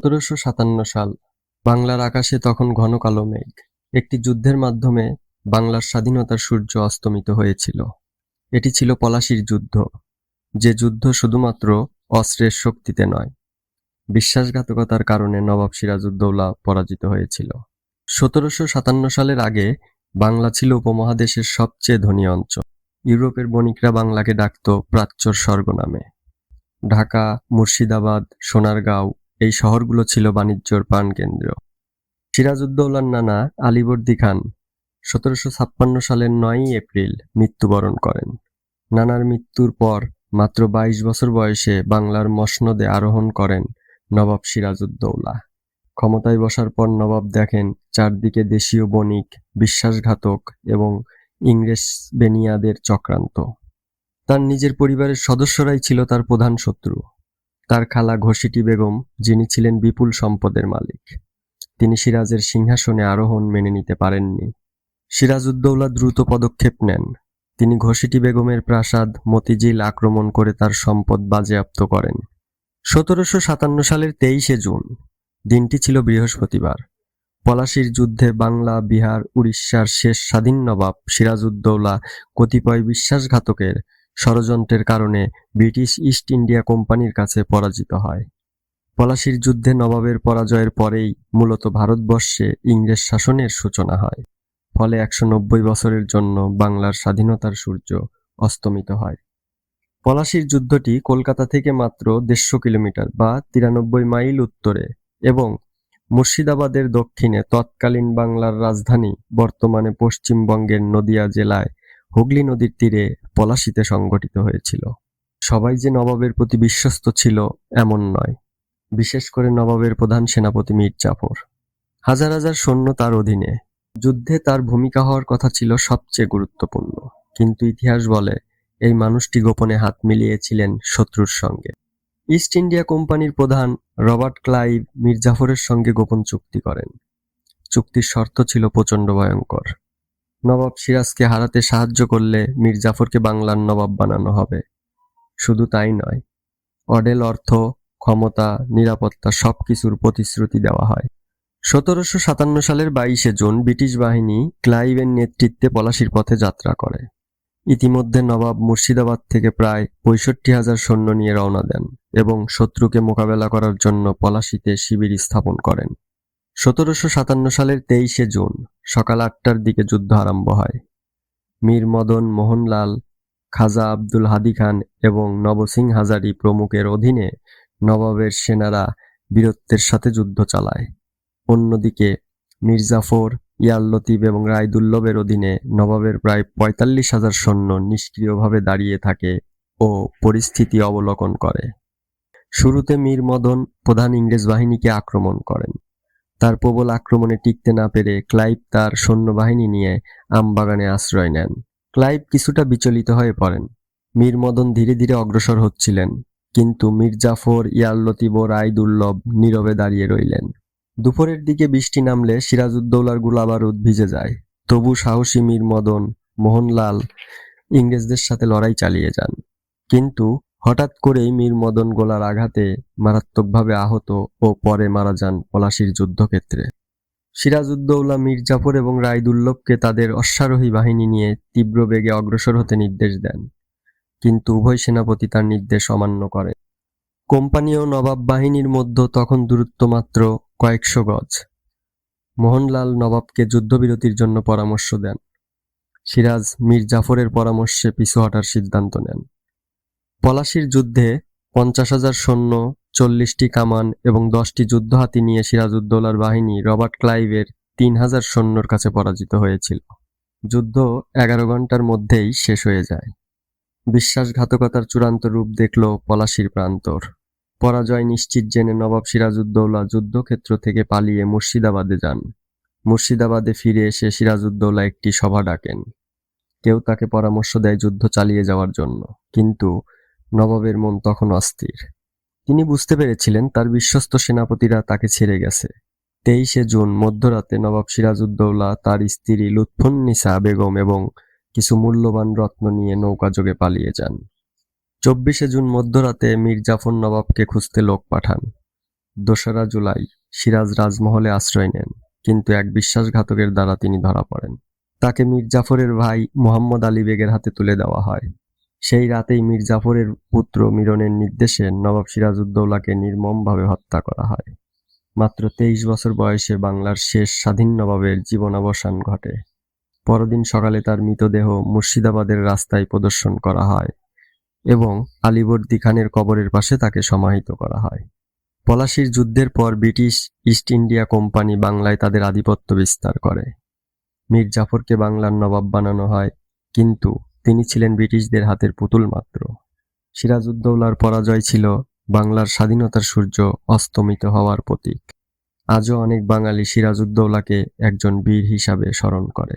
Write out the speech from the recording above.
1757 সাল। বাংলার আকাশে তখন ঘন কালো মেঘ। একটি যুদ্ধের মাধ্যমে বাংলার স্বাধীনতার সূর্য অস্তমিত হয়েছিল। এটি ছিল পলাশীর যুদ্ধ, যে যুদ্ধ শুধুমাত্র অস্ত্রের শক্তিতে নয়, বিশ্বাসঘাতকতার কারণে নবাব সিরাজউদ্দৌলা পরাজিত হয়েছিল। 1757 সালের আগে বাংলা ছিল উপমহাদেশের সবচেয়ে ধনী অঞ্চল। ইউরোপের বণিকরা বাংলাকে ডাকত প্রাচ্যর স্বর্গ নামে। ঢাকা, মুর্শিদাবাদ, সোনারগাঁও এই শহরগুলো ছিল বাণিজ্যর প্রাণকেন্দ্র। সিরাজউদ্দৌলার নানা আলীবর্দী খান 1756 সালের 9ই এপ্রিল মৃত্যুবরণ করেন। নানার মৃত্যুর পর মাত্র 22 বছর বয়সে বাংলার মসনদে আরোহণ করেন নবাব সিরাজউদ্দৌলা। ক্ষমতায় বসার পর নবাব দেখেন চারদিকে দেশীয় বণিক, বিশ্বাসঘাতক এবং ইংরেজ বেনিয়াদের চক্রান্ত। তার নিজের পরিবারের সদস্যরাই ছিল তার প্রধান শত্রু। তার খালা ঘসিটি বেগম, যিনি ছিলেন বিপুল সম্পদের মালিক, তিনি সিরাজের সিংহাসনে আরোহণ মেনে নিতে পারেননি। সিরাজউদ্দৌলা দ্রুত পদক্ষেপ নেন। তিনি ঘসিটি বেগমের প্রাসাদ মতিঝিল আক্রমণ করে তার সম্পদ বাজেয়াপ্ত করেন। 1757 সালের 23শে জুন, দিনটি ছিল বৃহস্পতিবার। পলাশীর যুদ্ধে বাংলা, বিহার, উড়িষ্যার শেষ স্বাধীন নবাব সিরাজউদ্দৌলা কতিপয় বিশ্বাসঘাতকের ষড়যন্ত্রের কারণে ব্রিটিশ ইস্ট ইন্ডিয়া কোম্পানির কাছে পরাজিত হয়। পলাশীর যুদ্ধে নবাবের পরাজয়ের পরেই মূলত ভারতবর্ষে ইংরেজ শাসনের সূচনা হয়। ফলে 190 বছরের জন্য বাংলার স্বাধীনতার সূর্য অস্তমিত হয়। পলাশীর যুদ্ধটি কলকাতা থেকে মাত্র 150 কিলোমিটার বা 93 মাইল উত্তরে এবং মুর্শিদাবাদের দক্ষিণে তৎকালীন বাংলার রাজধানী বর্তমানে পশ্চিমবঙ্গের নদিয়া জেলায় হুগলি নদীর তীরে পলাশীতে সংঘটিত হয়েছিল। সবাই যে নবাবের প্রতি বিশ্বস্ত ছিল এমন নয়, বিশেষ করে নবাবের প্রধান সেনাপতি মীর জাফর। হাজার হাজার সৈন্য তার অধীনে। যুদ্ধে তার ভূমিকা হওয়ার কথা ছিল সবচেয়ে গুরুত্বপূর্ণ, কিন্তু ইতিহাস বলে এই মানুষটি গোপনে হাত মিলিয়েছিলেন শত্রুর সঙ্গে। ইস্ট ইন্ডিয়া কোম্পানির প্রধান রবার্ট ক্লাইভ মীর জাফরের সঙ্গে গোপন চুক্তি করেন। চুক্তির শর্ত ছিল প্রচণ্ড ভয়ঙ্কর। নবাব সিরাজকে হারাতে সাহায্য করলে মীর জাফরকে বাংলার নবাব বানানো হবে। শুধু তাই নয়, অঢেল অর্থ, ক্ষমতা, নিরাপত্তা সবকিছুর প্রতিশ্রুতি দেওয়া হয়। 1757 সালের 22শে জুন ব্রিটিশ বাহিনী ক্লাইভের নেতৃত্বে পলাশীর পথে যাত্রা করে। ইতিমধ্যে নবাব মুর্শিদাবাদ থেকে প্রায় 65,000 সৈন্য নিয়ে রওনা দেন এবং শত্রুকে মোকাবেলা করার জন্য পলাশীতে শিবির স্থাপন করেন। 1757 সালের 23শে জুন সকাল 8টার দিকে যুদ্ধ আরম্ভ হয়। মীর মদন মোহনলাল, খাজা আব্দুল হাদি খান এবং নবসিং হাজারি প্রমুখের অধীনে নবাবের সেনারা বীরত্বের সাথে যুদ্ধ চালায়। অন্যদিকে মীর জাফর, ইয়ার লতিফ এবং রায়দুল্লভের অধীনে নবাবের প্রায় 45,000 সৈন্য নিষ্ক্রিয়ভাবে দাঁড়িয়ে থাকে ও পরিস্থিতি অবলোকন করে। শুরুতে মীর মদন প্রধান ইংরেজ বাহিনীকে আক্রমণ করেন। তার প্রবল আক্রমণে টিকতে না পেরে ক্লাইভ তার সৈন্যবাহিনী নিয়ে আমবাগানে আশ্রয় নেন। ক্লাইভ কিছুটা বিচলিত হয়ে পড়েন। মীর মদন ধীরে ধীরে অগ্রসর হচ্ছিলেন, কিন্তু মীর জাফর, ইয়ার লতিফ ও রায়দুল্লভ নীরবে দাঁড়িয়ে রইলেন। দুপুরের দিকে বৃষ্টি নামলে সিরাজউদ্দৌলার গোলাবারুদ ভিজে যায়। তবু সাহসী মীর মদন মোহনলাল ইংরেজদের সাথে লড়াই চালিয়ে যান। কিন্তু হঠাৎ করেই মীর মদন গোলার আঘাতে মারাত্মকভাবে আহত ও পরে মারা যান পলাশীর যুদ্ধক্ষেত্রে। সিরাজউদ্দৌলা মীর জাফর এবং রায়দুল্লভকে তাদের অশ্বারোহী বাহিনী নিয়ে তীব্র বেগে অগ্রসর হতে নির্দেশ দেন, কিন্তু উভয় সেনাপতি তার নির্দেশ অমান্য করেন। কোম্পানি ও নবাব বাহিনীর মধ্যে তখন দূরত্ব মাত্র কয়েকশো গজ। মোহনলাল নবাবকে যুদ্ধবিরতির জন্য পরামর্শ দেন। সিরাজ মীর জাফরের পরামর্শে পিছু হটার সিদ্ধান্ত নেন। পলাশীর যুদ্ধে 50,000 সৈন্য, 40টি কামান এবং 10টি যুদ্ধহাতি নিয়ে সিরাজউদ্দৌলার বাহিনী রবার্ট ক্লাইভের 3,000 সৈন্যর কাছে পরাজিত হয়েছিল। যুদ্ধ 11 ঘন্টার মধ্যেই শেষ হয়ে যায়। বিশ্বাসঘাতকতার চূড়ান্ত রূপ দেখল পলাশীর প্রান্তর। পরাজয় নিশ্চিত জেনে নবাব সিরাজউদ্দৌলা যুদ্ধক্ষেত্র থেকে পালিয়ে মুর্শিদাবাদে যান। মুর্শিদাবাদে ফিরে এসে সিরাজউদ্দৌলা একটি সভা ডাকেন। কেউ তাকে পরামর্শ দেয় যুদ্ধ চালিয়ে যাওয়ার জন্য, কিন্তু নবাবের মন তখন অস্থির। তিনি বুঝতে পেরেছিলেন তার বিশ্বস্ত সেনাপতিরা তাকে ছেড়ে গেছে। 23শে জুন মধ্যরাতে নবাব সিরাজউদ্দৌলা তার স্ত্রী লুৎফুন্নিসা বেগম এবং কিছু মূল্যবান রত্ন নিয়ে নৌকাযোগে পালিয়ে যান। 24শে জুন মধ্যরাতে মীর জাফর নবাবকে খুঁজতে লোক পাঠান। দোসরা জুলাই সিরাজ রাজমহলে আশ্রয় নেন, কিন্তু এক বিশ্বাসঘাতকের দ্বারা তিনি ধরা পড়েন। তাকে মীর জাফরের ভাই মোহাম্মদ আলী বেগের হাতে তুলে দেওয়া হয়। সেই রাতেই মীর জাফরের পুত্র মিরনের নির্দেশে নবাব সিরাজউদ্দৌলাকে নির্মমভাবে হত্যা করা হয়। মাত্র 23 বছর বয়সে বাংলার শেষ স্বাধীন নবাবের জীবনাবসান ঘটে। পরদিন সকালে তার মৃতদেহ মুর্শিদাবাদের রাস্তায় প্রদর্শন করা হয় এবং আলীবর্দী খানের কবরের পাশে তাকে সমাহিত করা হয়। পলাশীর যুদ্ধের পর ব্রিটিশ ইস্ট ইন্ডিয়া কোম্পানি বাংলায় তাদের আধিপত্য বিস্তার করে। মীর জাফরকে বাংলার নবাব বানানো হয়, কিন্তু তিনি ছিলেন ব্রিটিশদের হাতের পুতুল মাত্র। সিরাজউদ্দৌলার পরাজয় ছিল বাংলার স্বাধীনতার সূর্য অস্তমিত হওয়ার প্রতীক। আজও অনেক বাঙালি সিরাজউদ্দৌলাকে একজন বীর হিসাবে স্মরণ করে।